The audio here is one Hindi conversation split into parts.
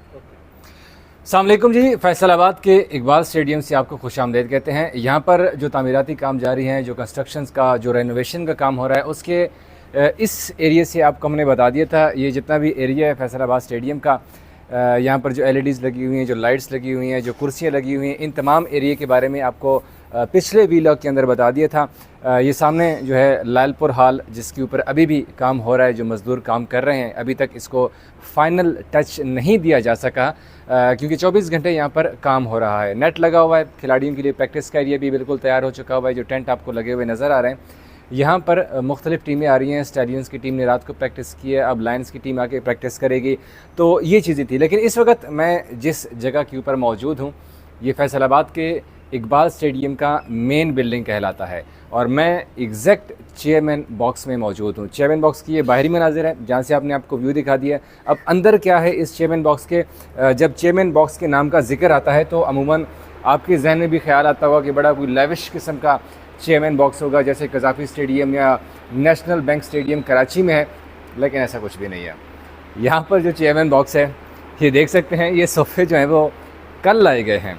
अस्सलाम वालेकुम जी। फैसलाबाद के इकबाल स्टेडियम से आपको खुशामदीद कहते हैं। यहाँ पर जो तामीराती काम जारी हैं, जो कंस्ट्रक्शंस का, जो रेनोवेशन का काम हो रहा है, उसके इस एरिया से आपको हमने बता दिया था। ये जितना भी एरिया है फैसलाबाद स्टेडियम का, यहाँ पर जो LEDs लगी हुई हैं, जो लाइट्स लगी हुई हैं, जो कुर्सियाँ लगी हुई हैं, इन तमाम एरिया के बारे में आपको पिछले वीलॉग के अंदर बता दिया था। ये सामने जो है लालपुर हाल, जिसके ऊपर अभी भी काम हो रहा है, जो मज़दूर काम कर रहे हैं, अभी तक इसको फ़ाइनल टच नहीं दिया जा सका क्योंकि 24 घंटे यहाँ पर काम हो रहा है। नेट लगा हुआ है, खिलाड़ियों के लिए प्रैक्टिस का एरिया भी बिल्कुल तैयार हो चुका हुआ है। जो टेंट आपको लगे हुए नज़र आ रहे हैं, यहाँ पर मुख्तलिफ़ टीमें आ रही हैं। स्टैलियंस की टीम ने रात को प्रैक्टिस की है, अब लायंस की टीम आके प्रैक्टिस करेगी। तो ये चीज़ें थी, लेकिन इस वक्त मैं जिस जगह के ऊपर मौजूद हूँ, ये फैसलाबाद के इकबाल स्टेडियम का मेन बिल्डिंग कहलाता है और मैं एग्जैक्ट चेयरमैन बॉक्स में मौजूद हूँ। चेयरमैन बॉक्स की ये बाहरी मनाजिर है, जहाँ से आपने आपको व्यू दिखा दिया। अब अंदर क्या है इस चेयरमैन बॉक्स के, जब चेयरमैन बॉक्स के नाम का जिक्र आता है तो अमूमन आपके जहन में भी ख्याल आता होगा कि बड़ा कोई लेविश किस्म का चेयरमैन बॉक्स होगा, जैसे कज़ाफ़ी स्टेडियम या नेशनल बैंक स्टेडियम कराची में है, लेकिन ऐसा कुछ भी नहीं है। यहाँ पर जो चेयरमैन बॉक्स है, ये देख सकते हैं, ये सोफ़े जो हैं वो कल लाए गए हैं।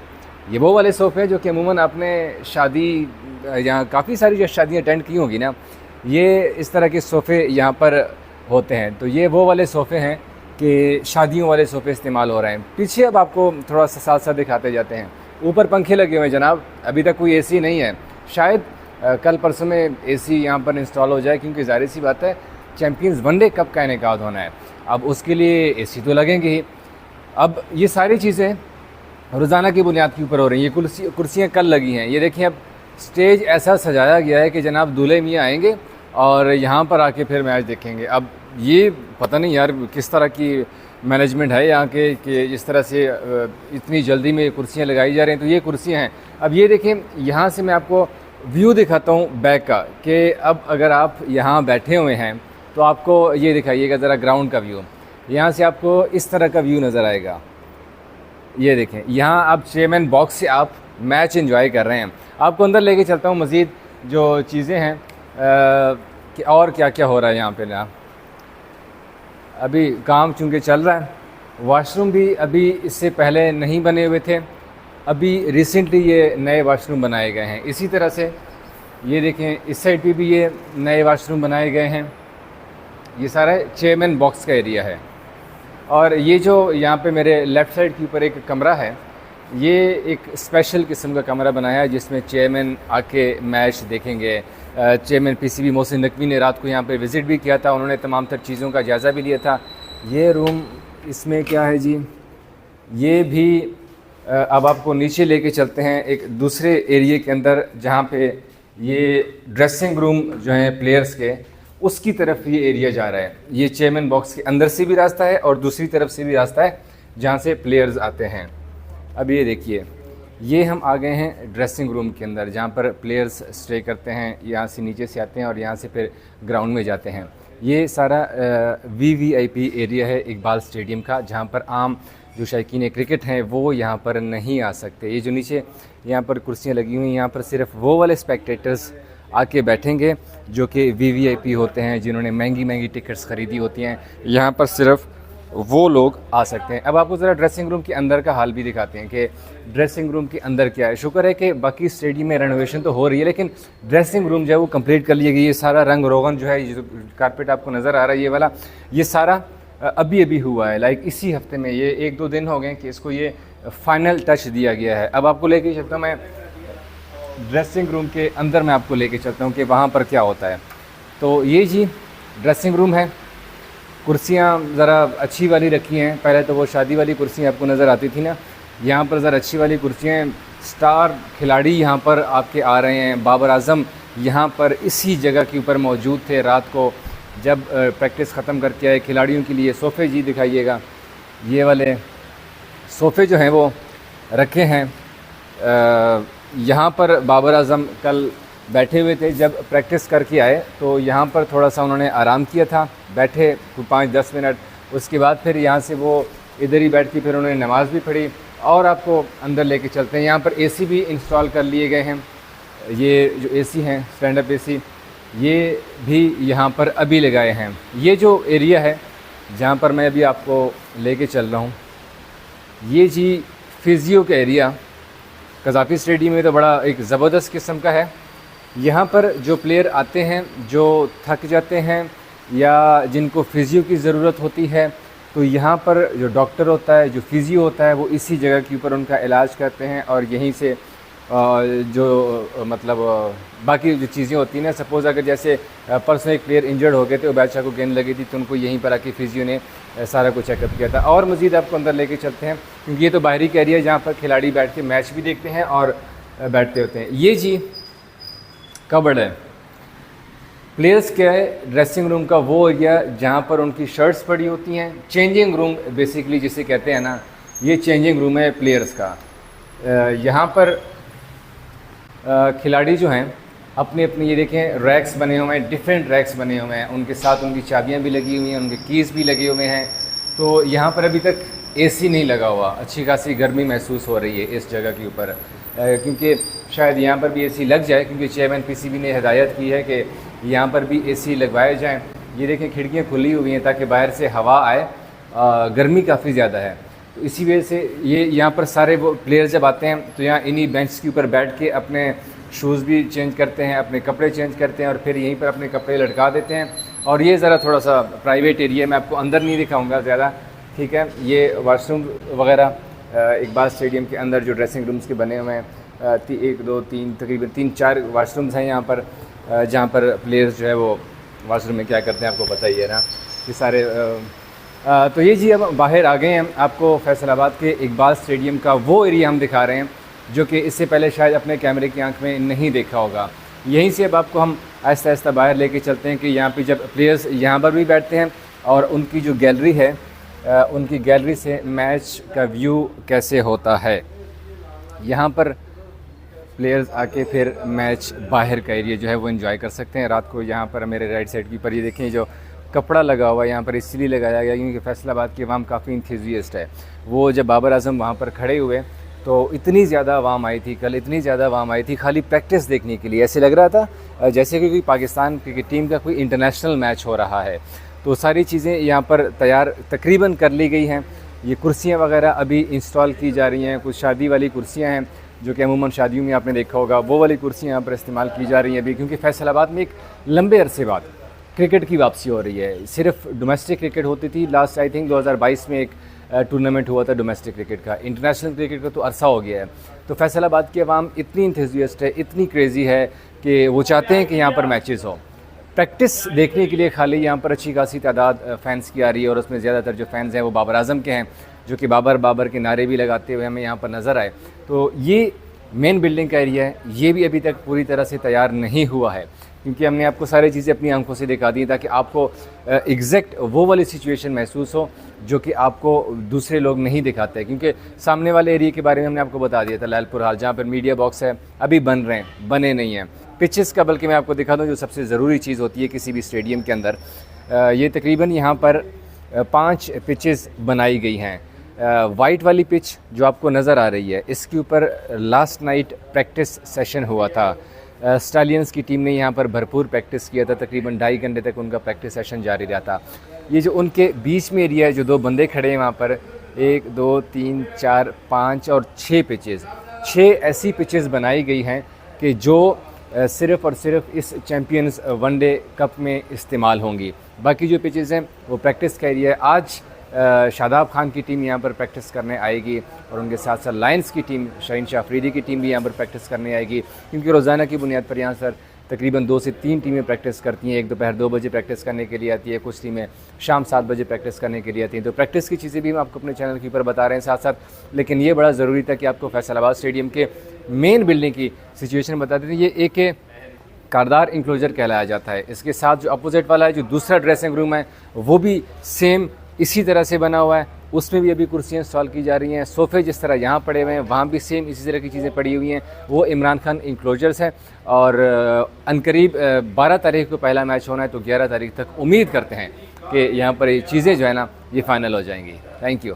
ये वो वाले सोफ़े जो कि अमूमन आपने शादी, यहाँ काफ़ी सारी जो शादियाँ अटेंड की होंगी ना, ये इस तरह के सोफ़े यहाँ पर होते हैं। तो ये वो वाले सोफ़े हैं कि शादियों वाले सोफ़े इस्तेमाल हो रहे हैं। पीछे अब आपको थोड़ा सा साथ साथ दिखाते जाते हैं। ऊपर पंखे लगे हुए हैं जनाब, अभी तक कोई AC नहीं है। शायद कल परसों में AC यहाँ पर इंस्टॉल हो जाए, क्योंकि ज़ाहिर सी बात है चैम्पियंस वनडे कप का इनेकाद होना है। अब उसके लिए AC तो लगेंगे ही। अब ये सारी चीज़ें रोज़ाना की बुनियाद के ऊपर हो रही हैं। ये कुर्सियाँ कल लगी हैं। ये देखिए, अब स्टेज ऐसा सजाया गया है कि जनाब दूल्हे मियाँ आएंगे और यहाँ पर आके फिर मैच देखेंगे। अब ये पता नहीं यार किस तरह की मैनेजमेंट है यहाँ के कि इस तरह से इतनी जल्दी में कुर्सियाँ लगाई जा रही हैं। तो ये कुर्सियाँ हैं। अब ये देखें, यहाँ से मैं आपको व्यू दिखाता हूँ बैक का, कि अब अगर आप यहाँ बैठे हुए हैं तो आपको ये दिखाइएगा ज़रा ग्राउंड का व्यू। यहाँ से आपको इस तरह का व्यू नज़र आएगा। ये देखें, यहाँ आप चेयरमैन बॉक्स से आप मैच एंजॉय कर रहे हैं। आपको अंदर लेके चलता हूँ, मज़ीद जो चीज़ें हैं कि और क्या क्या हो रहा है यहाँ पे ना। अभी काम चूँकि चल रहा है, वॉशरूम भी अभी इससे पहले नहीं बने हुए थे, अभी रिसेंटली ये नए वॉशरूम बनाए गए हैं। इसी तरह से ये देखें, इस साइड पे भी ये नए वॉशरूम बनाए गए हैं। ये सारा चेयरमैन बॉक्स का एरिया है। और ये जो यहाँ पे मेरे लेफ़्ट साइड के ऊपर एक कमरा है, ये एक स्पेशल किस्म का कमरा बनाया है जिसमें चेयरमैन आके मैच देखेंगे। चेयरमैन PCB मोहसिन नकवी ने रात को यहाँ पे विज़िट भी किया था, उन्होंने तमाम तर चीज़ों का जायज़ा भी लिया था। ये रूम, इसमें क्या है जी, ये भी अब आपको नीचे लेके चलते हैं एक दूसरे एरिया के अंदर, जहाँ पे ये ड्रेसिंग रूम जो हैं प्लेयर्स के, उसकी तरफ ये एरिया जा रहा है। ये चेयरमैन बॉक्स के अंदर से भी रास्ता है और दूसरी तरफ से भी रास्ता है जहाँ से प्लेयर्स आते हैं। अब ये देखिए, ये हम आ गए हैं ड्रेसिंग रूम के अंदर, जहाँ पर प्लेयर्स स्टे करते हैं। यहाँ से नीचे से आते हैं और यहाँ से फिर ग्राउंड में जाते हैं। ये सारा VVIP एरिया है इकबाल स्टेडियम का, जहाँ पर आम जो शौकीन क्रिकेट हैं वो यहाँ पर नहीं आ सकते। ये जो नीचे यहाँ पर कुर्सियाँ लगी हुई हैं, यहाँ पर सिर्फ वो वाले स्पेक्टेटर्स आके बैठेंगे जो कि VVIP होते हैं, जिन्होंने महंगी महंगी टिकट्स ख़रीदी होती हैं। यहाँ पर सिर्फ वो लोग आ सकते हैं। अब आपको ज़रा ड्रेसिंग रूम के अंदर का हाल भी दिखाते हैं कि ड्रेसिंग रूम के अंदर क्या है। शुक्र है कि बाकी स्टेडियम में रेनोवेशन तो हो रही है, लेकिन ड्रेसिंग रूम जो है वो कंप्लीट कर लिया गया। ये सारा रंग रोगन जो है, ये जो कारपेट आपको नज़र आ रहा है ये वाला, ये सारा अभी अभी हुआ है। लाइक इसी हफ्ते में, ये 1-2 दिन हो गए कि इसको ये फ़ाइनल टच दिया गया है। अब आपको लेके चलता हूँ मैं ड्रेसिंग रूम के अंदर, मैं आपको लेके चलता हूँ कि वहाँ पर क्या होता है। तो ये जी ड्रेसिंग रूम है। कुर्सियाँ ज़रा अच्छी वाली रखी हैं। पहले तो वो शादी वाली कुर्सियाँ आपको नज़र आती थी ना, यहाँ पर ज़रा अच्छी वाली कुर्सियाँ। स्टार खिलाड़ी यहाँ पर आपके आ रहे हैं। बाबर आज़म यहाँ पर इसी जगह के ऊपर मौजूद थे रात को, जब प्रैक्टिस ख़त्म करके आए। खिलाड़ियों के लिए सोफ़े जी दिखाइएगा, ये वाले सोफ़े जो हैं वो रखे हैं। यहाँ पर बाबर आज़म कल बैठे हुए थे, जब प्रैक्टिस करके आए तो यहाँ पर थोड़ा सा उन्होंने आराम किया था, बैठे 5-10 मिनट। उसके बाद फिर यहाँ से वो इधर ही बैठ के फिर उन्होंने नमाज़ भी पढ़ी। और आपको अंदर लेके चलते हैं। यहाँ पर AC भी इंस्टॉल कर लिए गए हैं। ये जो AC हैं, स्टैंड अप AC, ये भी यहाँ पर अभी लगाए हैं। ये जो एरिया है जहाँ पर मैं अभी आपको लेके चल रहा हूँ, ये जी फिजियो का एरिया कज़ाफ़ी स्टेडियम में तो बड़ा एक ज़बरदस्त किस्म का है। यहाँ पर जो प्लेयर आते हैं जो थक जाते हैं या जिनको फिजियो की ज़रूरत होती है, तो यहाँ पर जो डॉक्टर होता है, जो फिजियो होता है, वो इसी जगह के ऊपर उनका इलाज करते हैं और यहीं से जो मतलब बाकी जो चीज़ें होती हैं ना, सपोज़ अगर जैसे परसों एक प्लेयर इंजर्ड हो गए थे, बादशाह को गेंद लगी थी, तो उनको यहीं पर आके फिजियो ने सारा कुछ चेकअप किया था। और मज़ीद आपको अंदर लेके चलते हैं क्योंकि ये तो बाहरी का एरिया है जहाँ पर खिलाड़ी बैठ के मैच भी देखते हैं और बैठते होते हैं। ये जी कबर्ड है प्लेयर्स के ड्रेसिंग रूम का, वो एरिया जहाँ पर उनकी शर्ट्स पड़ी होती हैं। चेंजिंग रूम बेसिकली जिसे कहते हैं ना, ये चेंजिंग रूम है प्लेयर्स का। यहाँ पर खिलाड़ी जो हैं अपने अपने, ये देखें रैक्स बने हुए हैं, डिफरेंट रैक्स बने हुए हैं, उनके साथ उनकी चाबियाँ भी लगी हुई हैं, उनके कीज़ भी लगे हुए हैं। तो यहाँ पर अभी तक एसी नहीं लगा हुआ, अच्छी खासी गर्मी महसूस हो रही है इस जगह के ऊपर, क्योंकि शायद यहाँ पर भी एसी लग जाए, क्योंकि चेयरमैन पीसीबी ने हिदायत की है कि यहाँ पर भी एसी लगवाए जाएँ। ये देखें खिड़कियाँ खुली हुई हैं ताकि बाहर से हवा आए, गर्मी काफ़ी ज़्यादा है। तो इसी वजह से ये यहाँ पर सारे वो प्लेयर जब आते हैं तो यहाँ इन्हीं बेंच के ऊपर बैठ के अपने शूज़ भी चेंज करते हैं, अपने कपड़े चेंज करते हैं और फिर यहीं पर अपने कपड़े लटका देते हैं। और ये ज़रा थोड़ा सा प्राइवेट एरिया, मैं आपको अंदर नहीं दिखाऊंगा ज़्यादा, ठीक है। ये वाशरूम वगैरह इकबाल स्टेडियम के अंदर जो ड्रेसिंग रूम्स के बने हुए हैं, 1 2 3 तकरीबन 3-4 वाशरूम्स हैं यहाँ पर, जहाँ पर प्लेयर्स जो है वो वाशरूम में क्या करते हैं आपको पता ही है ना, ये सारे तो ये जी अब बाहर आ गए हैं। आपको फैसलाबाद के इकबाल स्टेडियम का वो एरिया हम दिखा रहे हैं जो कि इससे पहले शायद अपने कैमरे की आंख में नहीं देखा होगा। यहीं से अब आपको हम आहिस्ता आहिस्ता बाहर लेके चलते हैं कि यहाँ पे जब प्लेयर्स यहाँ पर भी बैठते हैं और उनकी जो गैलरी है, उनकी गैलरी से मैच का व्यू कैसे होता है। यहाँ पर प्लेयर्स आके फिर मैच बाहर का एरिया जो है वो एंजॉय कर सकते हैं। रात को यहाँ पर मेरे राइट साइड की पर ये देखें जो कपड़ा लगा हुआ है यहाँ पर इसलिए लगाया गया क्योंकि फैसलाबाद की आवाम काफ़ी इंथुजियास्ट है। वो जब बाबर आजम वहाँ पर खड़े हुए तो इतनी ज़्यादा आवाम आई थी, कल इतनी ज़्यादा आवाम आई थी खाली प्रैक्टिस देखने के लिए। ऐसे लग रहा था जैसे कि कोई पाकिस्तान क्रिकेट टीम का कोई इंटरनेशनल मैच हो रहा है। तो सारी चीज़ें यहाँ पर तैयार तकरीबन कर ली गई हैं। ये कुर्सियाँ वगैरह अभी इंस्टॉल की जा रही हैं। कुछ शादी वाली कुर्सियाँ हैं जो कि अमूमन शादियों में आपने देखा होगा, वो वाली कुर्सियाँ यहाँ पर इस्तेमाल की जा रही हैं अभी, क्योंकि फैसलाबाद में एक लंबे अरसे बाद क्रिकेट की वापसी हो रही है। सिर्फ डोमेस्टिक क्रिकेट होती थी, लास्ट आई थिंक 2022 में एक टूर्नामेंट हुआ था डोमेस्टिक क्रिकेट का। इंटरनेशनल क्रिकेट का तो अरसा हो गया है। तो फैसलाबाद की आवाम इतनी इंथुजियास्ट है, इतनी क्रेज़ी है कि वो चाहते हैं कि यहाँ पर मैचेस हो। प्रैक्टिस देखने के लिए खाली यहाँ पर अच्छी खासी तादाद फ़ैन्स की आ रही है और उसमें ज़्यादातर जो फ़ैन्स हैं वो बाबर आजम के हैं, जो कि बाबर बाबर के नारे भी लगाते हुए हमें यहाँ पर नज़र आए। तो ये मेन बिल्डिंग का एरिया है, ये भी अभी तक पूरी तरह से तैयार नहीं हुआ है, क्योंकि हमने आपको सारी चीज़ें अपनी आंखों से दिखा दी ताकि आपको एग्जैक्ट वो वाली सिचुएशन महसूस हो जो कि आपको दूसरे लोग नहीं दिखाते। क्योंकि सामने वाले एरिया के बारे में हमने आपको बता दिया था, लालपुर हाल, जहाँ पर मीडिया बॉक्स है, अभी बन रहे हैं, बने नहीं हैं। पिचेस का बल्कि मैं आपको दिखा दूँ जो सबसे ज़रूरी चीज़ होती है किसी भी स्टेडियम के अंदर, ये तकरीबन यहाँ पर 5 पिचेस बनाई गई हैं। वाइट वाली पिच जो आपको नज़र आ रही है, इसके ऊपर लास्ट नाइट प्रैक्टिस सेशन हुआ था। स्टालियंस की टीम ने यहाँ पर भरपूर प्रैक्टिस किया था, तकरीबन 2.5 घंटे तक उनका प्रैक्टिस सेशन जारी रहा था। ये जो उनके बीच में एरिया है, जो 2 बंदे खड़े हैं वहाँ पर, 1 2 3 4 5 और 6 पिचेस, 6 ऐसी पिचेस बनाई गई हैं कि जो सिर्फ़ और सिर्फ इस चैम्पियंस वनडे कप में इस्तेमाल होंगी। बाकी जो पिचेस हैं वो प्रैक्टिस का एरिया है। आज शादाब खान की टीम यहाँ पर प्रैक्टिस करने आएगी और उनके साथ साथ लायंस की टीम, शाहीन शाह अफरीदी की टीम भी यहाँ पर प्रैक्टिस करने आएगी, क्योंकि रोज़ाना की बुनियाद पर यहाँ पर तकरीबन 2 से 3 टीमें प्रैक्टिस करती हैं। एक दोपहर 2 बजे प्रैक्टिस करने के लिए आती है, कुछ टीमें शाम 7 बजे प्रैक्टिस करने के लिए आती हैं। तो प्रैक्टिस की चीज़ें भी हम आपको अपने चैनल के ऊपर बता रहे हैं साथ साथ, लेकिन ये बड़ा ज़रूरी था कि आपको फैसलाबाद स्टेडियम के मेन बिल्डिंग की सिचुएशन बता देते हैं। ये एक कारदार इंक्लोजर कहलाया जाता है। इसके साथ जो अपोजिट वाला है, जो दूसरा ड्रेसिंग रूम है, वो भी सेम इसी तरह से बना हुआ है। उसमें भी अभी कुर्सियाँ इंस्टॉल की जा रही हैं। सोफ़े जिस तरह यहाँ पड़े हुए हैं, वहाँ भी सेम इसी तरह की चीज़ें पड़ी हुई हैं। वो इमरान खान इंक्लोजर्स हैं और अनकरीब 12 तारीख को पहला मैच होना है, तो 11 तारीख तक उम्मीद करते हैं कि यहाँ पर ये चीज़ें जो है ना ये फ़ाइनल हो जाएंगी। Thank you.